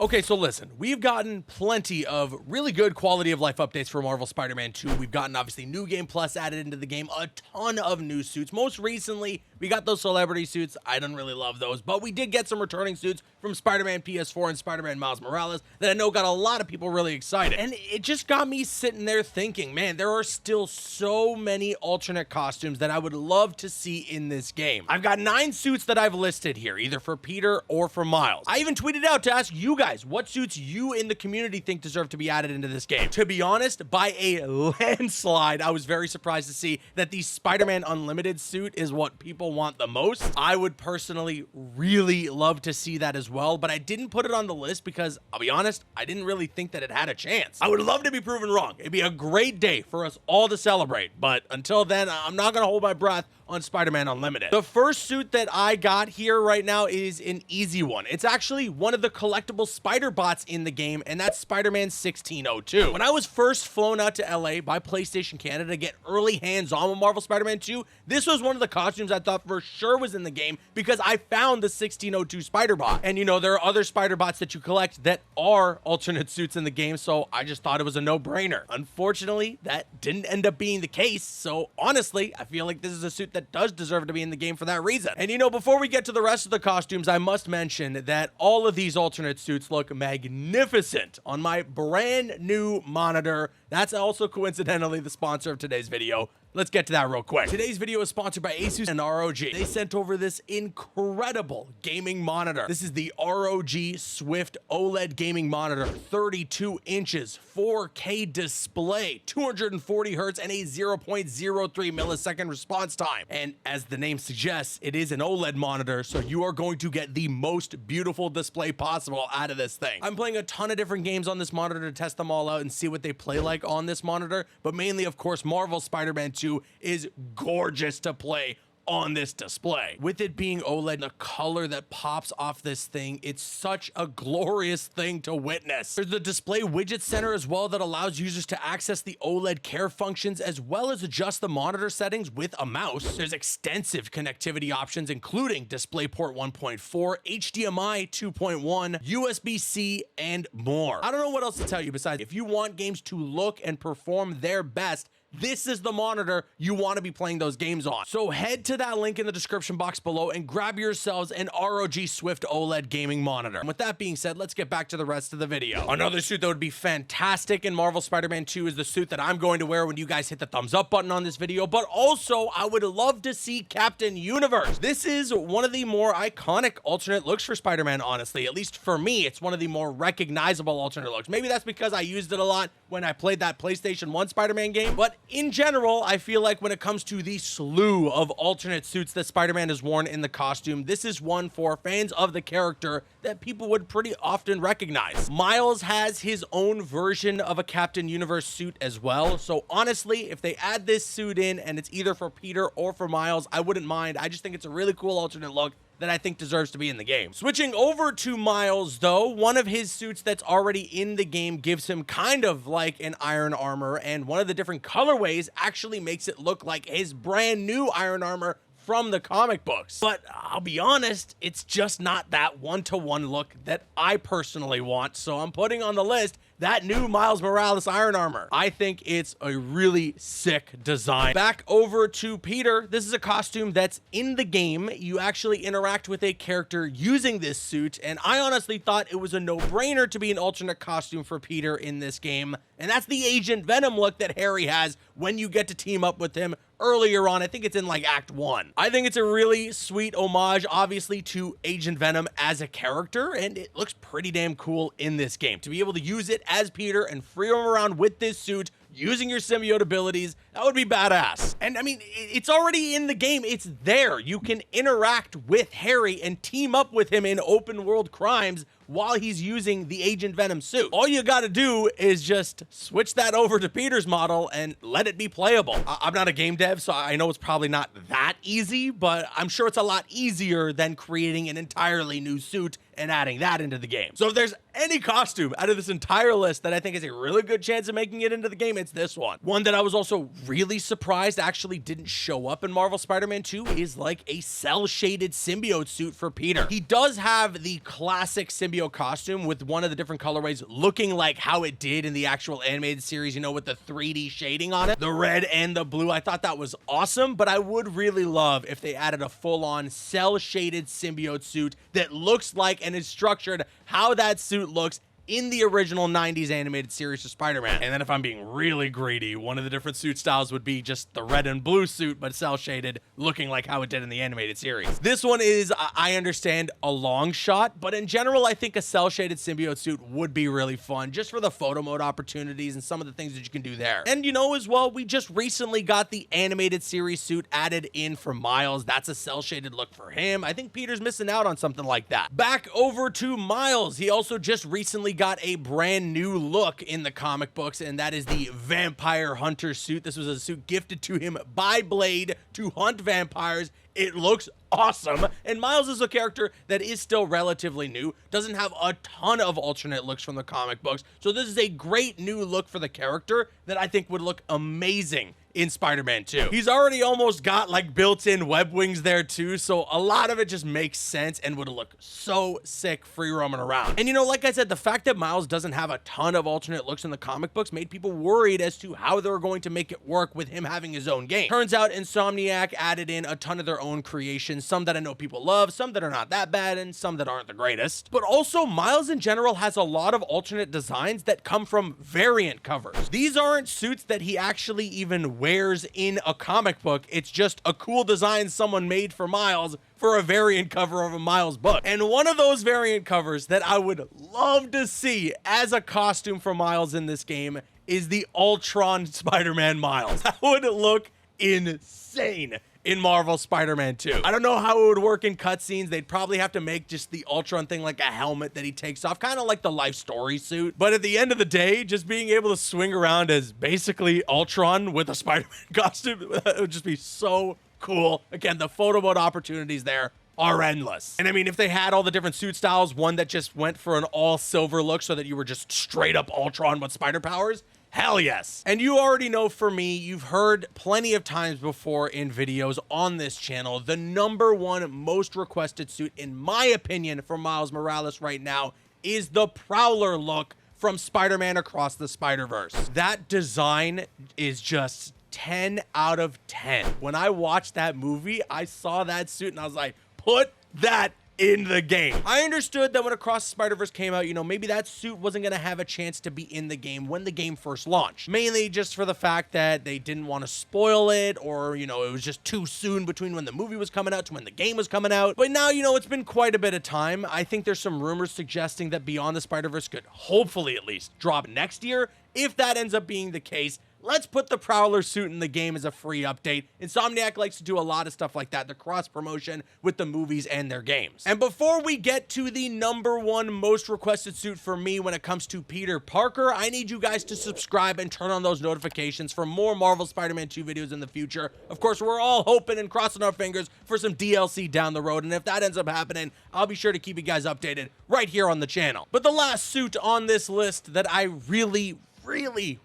Okay, so listen, we've gotten plenty of really good quality of life updates for Marvel Spider-Man 2. We've gotten obviously New Game Plus added into the game, a ton of new suits. Most recently, we got those celebrity suits. I didn't really love those, but we did get some returning suits from Spider-Man PS4 and Spider-Man Miles Morales that I know got a lot of people really excited. And it just got me sitting there thinking, man, there are still so many alternate costumes that I would love to see in this game. I've got 9 suits that I've listed here, either for Peter or for Miles. I even tweeted out to ask you guys what suits you in the community think deserve to be added into this game. To be honest, by a landslide, I was very surprised to see that the Spider-Man Unlimited suit is what people want the most. I would personally really love to see that as well, but I didn't put it on the list because, I'll be honest, I didn't really think that it had a chance. I would love to be proven wrong. It'd be a great day for us all to celebrate, but until then, I'm not gonna hold my breath on Spider-Man Unlimited. The first suit that I got here right now is an easy one. It's actually one of the collectible spider bots in the game, and that's Spider-Man 1602. When I was first flown out to LA by PlayStation Canada to get early hands-on with Marvel Spider-Man 2, this was one of the costumes I thought for sure was in the game because I found the 1602 spider bot. And you know, there are other spider bots that you collect that are alternate suits in the game, so I just thought it was a no-brainer. Unfortunately, that didn't end up being the case, so honestly, I feel like this is a suit that does deserve to be in the game for that reason. And you know, before we get to the rest of the costumes, I must mention that all of these alternate suits look magnificent on my brand new monitor. That's also coincidentally the sponsor of today's video. Let's get to that real quick. Today's video is sponsored by Asus and ROG. They sent over this incredible gaming monitor. This is the ROG Swift OLED gaming monitor, 32 inches, 4K display, 240 hertz, and a 0.03 millisecond response time. And as the name suggests, it is an OLED monitor, so you are going to get the most beautiful display possible out of this thing. I'm playing a ton of different games on this monitor to test them all out and see what they play like on this monitor, but mainly, of course, Marvel Spider-Man 2 is gorgeous to play on this display. With it being OLED, the color that pops off this thing, it's such a glorious thing to witness. There's the display widget center as well that allows users to access the OLED care functions as well as adjust the monitor settings with a mouse. There's extensive connectivity options including DisplayPort 1.4, HDMI 2.1, USB-C, and more. I don't know what else to tell you besides if you want games to look and perform their best, this is the monitor you want to be playing those games on. So head to that link in the description box below and grab yourselves an ROG Swift OLED gaming monitor. And with that being said, let's get back to the rest of the video. Another suit that would be fantastic in Marvel Spider-Man 2 is the suit that I'm going to wear when you guys hit the thumbs up button on this video, but also I would love to see Captain Universe. This is one of the more iconic alternate looks for Spider-Man, honestly. At least for me, it's one of the more recognizable alternate looks. Maybe that's because I used it a lot when I played that PlayStation 1 Spider-Man game, but in general, I feel like when it comes to the slew of alternate suits that Spider-Man has worn in the costume, this is one for fans of the character that people would pretty often recognize. Miles has his own version of a Captain Universe suit as well, so honestly, if they add this suit in and it's either for Peter or for Miles, I wouldn't mind. I just think it's a really cool alternate look that I think deserves to be in the game. Switching over to Miles, though, one of his suits that's already in the game gives him kind of like an iron armor, and one of the different colorways actually makes it look like his brand new iron armor from the comic books. But I'll be honest, it's just not that one-to-one look that I personally want, so I'm putting on the list that new Miles Morales iron armor. I think it's a really sick design. Back over to Peter. This is a costume that's in the game. You actually interact with a character using this suit, and I honestly thought it was a no-brainer to be an alternate costume for Peter in this game, and that's the Agent Venom look that Harry has when you get to team up with him earlier on. I think it's in like Act 1. I think it's a really sweet homage, obviously, to Agent Venom as a character, and it looks pretty damn cool in this game. To be able to use it as Peter and free roam around with this suit, using your symbiote abilities, that would be badass. And I mean, it's already in the game. It's there. You can interact with Harry and team up with him in open world crimes while he's using the Agent Venom suit. All you gotta do is just switch that over to Peter's model and let it be playable. I'm not a game dev, so I know it's probably not that easy, but I'm sure it's a lot easier than creating an entirely new suit and adding that into the game. So if there's any costume out of this entire list that I think has a really good chance of making it into the game, it's this one. One that I was also really surprised actually didn't show up in Marvel Spider-Man 2 is like a cell-shaded symbiote suit for Peter. He does have the classic symbiote symbiote costume with one of the different colorways looking like how it did in the actual animated series, you know, with the 3D shading on it, the red and the blue. I thought that was awesome, but I would really love if they added a full-on cell-shaded symbiote suit that looks like and is structured how that suit looks in the original 90s animated series of Spider-Man. And then if I'm being really greedy, one of the different suit styles would be just the red and blue suit, but cell shaded, looking like how it did in the animated series. This one is, I understand, a long shot, but in general, I think a cell shaded symbiote suit would be really fun just for the photo mode opportunities and some of the things that you can do there. And you know, as well, we just recently got the animated series suit added in for Miles. That's a cell shaded look for him. I think Peter's missing out on something like that. Back over to Miles. He also just recently got a brand new look in the comic books, and that is the Vampire Hunter suit. This was a suit gifted to him by Blade to hunt vampires. It looks awesome, and Miles is a character that is still relatively new, doesn't have a ton of alternate looks from the comic books, so this is a great new look for the character that I think would look amazing in Spider-Man 2. He's already almost got like built-in web wings there too, so a lot of it just makes sense and would look so sick free roaming around. And you know, like I said, the fact that Miles doesn't have a ton of alternate looks in the comic books made people worried as to how they were going to make it work with him having his own game. Turns out Insomniac added in a ton of their own creations, some that I know people love, some that are not that bad, and some that aren't the greatest. But also, Miles in general has a lot of alternate designs that come from variant covers. These aren't suits that he actually even wears in a comic book. It's just a cool design someone made for Miles for a variant cover of a Miles book. And one of those variant covers that I would love to see as a costume for Miles in this game is the Ultron Spider-Man Miles. That would look insane in Marvel Spider-Man 2. I don't know how it would work in cutscenes. They'd probably have to make just the Ultron thing like a helmet that he takes off, kind of like the Life Story suit. But at the end of the day, just being able to swing around as basically Ultron with a Spider-Man costume, it would just be so cool. Again, the photo mode opportunities there are endless. And I mean, if they had all the different suit styles, one that just went for an all silver look so that you were just straight up Ultron with spider powers, hell yes. And you already know, for me, you've heard plenty of times before in videos on this channel, the #1 most requested suit, in my opinion, for Miles Morales right now is the Prowler look from Spider-Man Across the Spider-Verse. That design is just 10 out of 10. When I watched that movie, I saw that suit and I was like, put that in the game. I understood that when Across the Spider-Verse came out, you know, maybe that suit wasn't going to have a chance to be in the game when the game first launched. Mainly just for the fact that they didn't want to spoil it, or, you know, it was just too soon between when the movie was coming out to when the game was coming out. But now, you know, it's been quite a bit of time. I think there's some rumors suggesting that Beyond the Spider-Verse could hopefully at least drop next year. If that ends up being the case, let's put the Prowler suit in the game as a free update. Insomniac likes to do a lot of stuff like that, the cross promotion with the movies and their games. And before we get to the #1 most requested suit for me when it comes to Peter Parker, I need you guys to subscribe and turn on those notifications for more Marvel Spider-Man 2 videos in the future. Of course, we're all hoping and crossing our fingers for some DLC down the road, and if that ends up happening, I'll be sure to keep you guys updated right here on the channel. But the last suit on this list that I really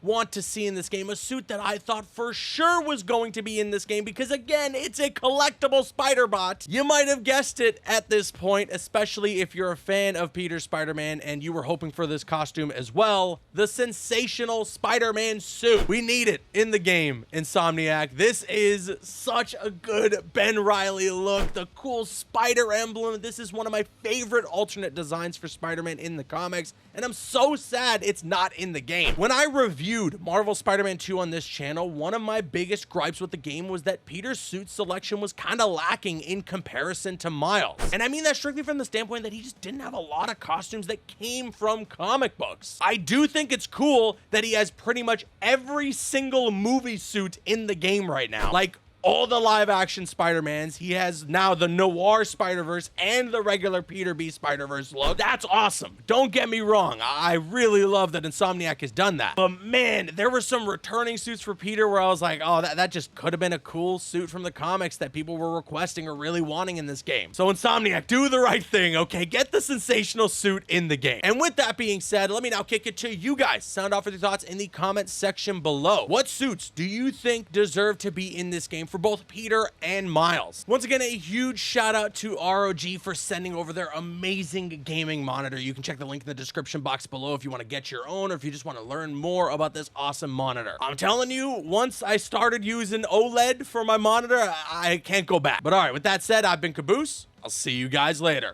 want to see in this game, a suit that I thought for sure was going to be in this game, because again, it's a collectible Spider-Bot. You might have guessed it at this point, especially if you're a fan of Peter Spider-Man and you were hoping for this costume as well, the Sensational Spider-Man suit. We need it in the game, Insomniac. This is such a good Ben Reilly look, the cool spider emblem. This is one of my favorite alternate designs for Spider-Man in the comics, and I'm so sad it's not in the game. When I reviewed Marvel Spider-Man 2 on this channel, one of my biggest gripes with the game was that Peter's suit selection was kind of lacking in comparison to Miles. And I mean that strictly from the standpoint that he just didn't have a lot of costumes that came from comic books. I do think it's cool that he has pretty much every single movie suit in the game right now. Like, all the live-action Spider-Mans. He has now the Noir Spider-Verse and the regular Peter B. Spider-Verse look. That's awesome. Don't get me wrong. I really love that Insomniac has done that. But man, there were some returning suits for Peter where I was like, oh, that just could have been a cool suit from the comics that people were requesting or really wanting in this game. So Insomniac, do the right thing, okay? Get the Sensational suit in the game. And with that being said, let me now kick it to you guys. Sound off with your thoughts in the comment section below. What suits do you think deserve to be in this game for both Peter and Miles. Once again, a huge shout out to ROG for sending over their amazing gaming monitor. You can check the link in the description box below if you want to get your own or if you just want to learn more about this awesome monitor. I'm telling you, once I started using OLED for my monitor, I can't go back. But all right, with that said, I've been Caboose. I'll see you guys later.